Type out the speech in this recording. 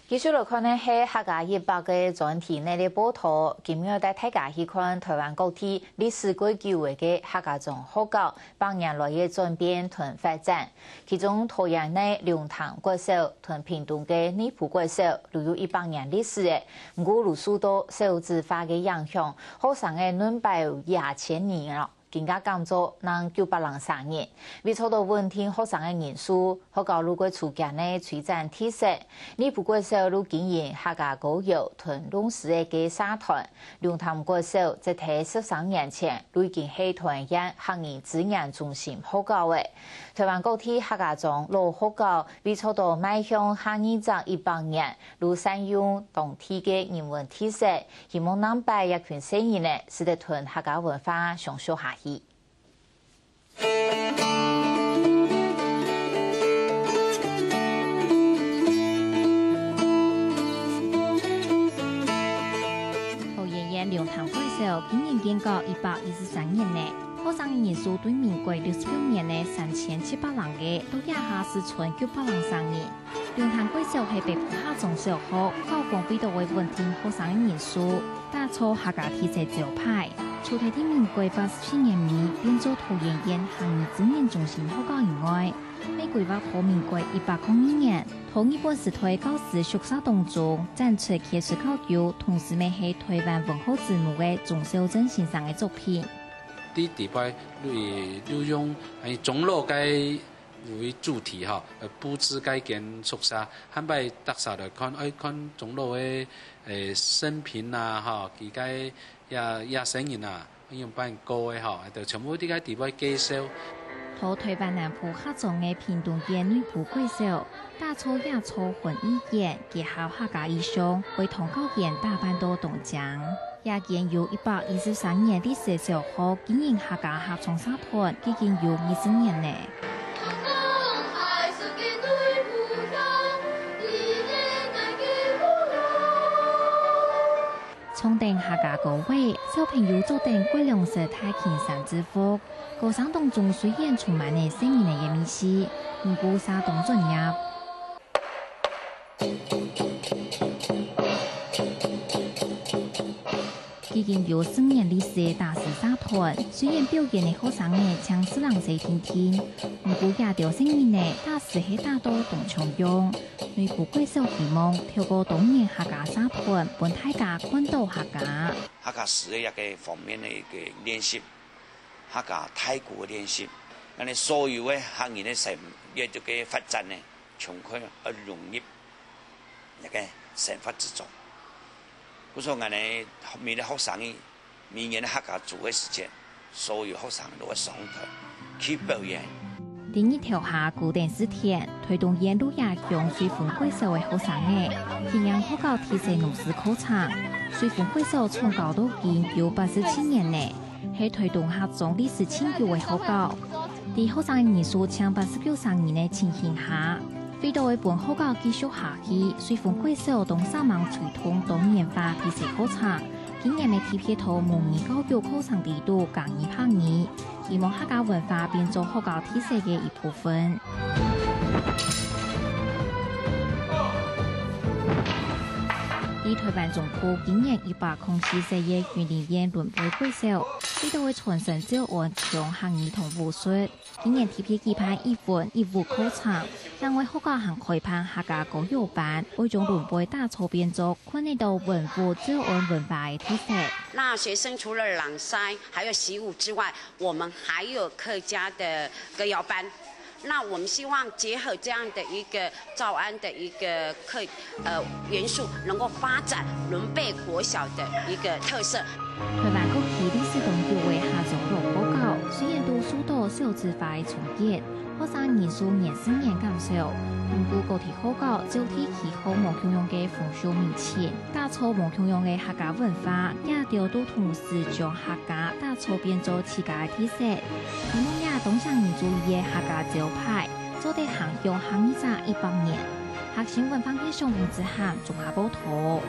繼續來看呢，係客家100嘅專題內的報道，今日帶大家去看台灣各地歷史悠久嘅客家莊學校百年來嘅轉變同發展。其中桃園內龍潭國小同屏東嘅內埔國小都有100年歷史嘅，不過受數多少子化嘅影響，學生嘅輪班有2000年啦。更加減咗能903人，為做到穩定學生嘅人數，學校如果初階呢推展特色，內埔國小都經營客家歌謠同龍獅嘅社團，龍潭國小則喺13年前已經係台灣客語資源中心學校嘅。台灣各地客家莊老學校為做到邁向下一集100年，都善用當地嘅人文特色，希望能把一群新人呢，使得同客家文化上修下去。桃園縣龍潭國小今年建國123年呢，學生嘅人數對民國69年嘅3700人嘅，到也下是存903人。龍潭國小係北埔客莊小學，校方為到為穩定學生嘅人數，打造客家特色招牌。除咗喺民國87年尾變做桃園縣客語資源中心學校以外，喺規劃到民國102年，同日本時代教師宿舍當中展出歷史考究，同時咪係台灣文學之母嘅鍾秀珍先生嘅作品。啲地擺利用鐘樓嘅為主題哈，佈置該間宿舍，한擺特色來看，看鐘樓嘅生平啊，哈，佢個也生人啊，用辦歌嘅哈，就全部啲個地擺介紹。到台灣南部客莊嘅屏東縣內埔國小，打造野草混意見，結合客家意象，為同高縣打扮到東江。也建有123年歷史小學經營客家客莊社團，已經有20年呢。創定客家歌會，小朋友做定歸兩色太平山之福。歌聲當中雖然充滿了聲音嘅意思，唔過沙動專業。已經有4年歷史嘅大師社團，雖然表演嘅學生呢唱詩人誰聽聽，唔過也條聲音呢大師係打到動唱用。內埔國小希望透過當年客家社團，幫大家看到客家。客家詩嘅一個方面嘅一個練習，客家太鼓嘅練習，咁你所有嘅客語嘅成亦都嘅發展呢，從佢而融入一個生活之中。我說我哋後面嘅學生明年嘅客家組嘅時間，所有學生都會上台去表演。第二條下固定時田，推動沿路也向水豐國小嘅學生嘅，平陽學校提升農事課程。水豐國小從教到今有87年呢，係推動客莊歷史悠久嘅學校。啲學生嘅人數將89人嘅情形下，為到為本學校繼續下去，水豐國小東三網推動多元化提升課程。今年嘅特別圖模擬教育課程地度更200年，希望客家文化變做學校體系嘅一部分。以台灣總部今年104嘅雲林縣輪背國小，為到為傳承教案從客語同武術，今年特別舉辦義務課程，讓為學校行開辦客家歌謠班，為將輪背打造變作訓練到文武教案文化嘅特色。那學生除了朗誦還有習武之外，我們還有客家的歌謠班。那我們希望結合這樣的一個教案的一個元素，能夠發展輪背國小的一個特色。台灣各地歷史悠久嘅客莊老學校，雖然都受到少子化嘅衝擊，學生人數年減少，不過各地學校就地氣候無共用嘅風俗民情，打造無共用嘅客家文化，也調度同時將客家打造變做自家嘅特色。希望也當上人注意嘅客家招牌，做得行用行一扎100年。客家文化嘅上網之行，綜合報道。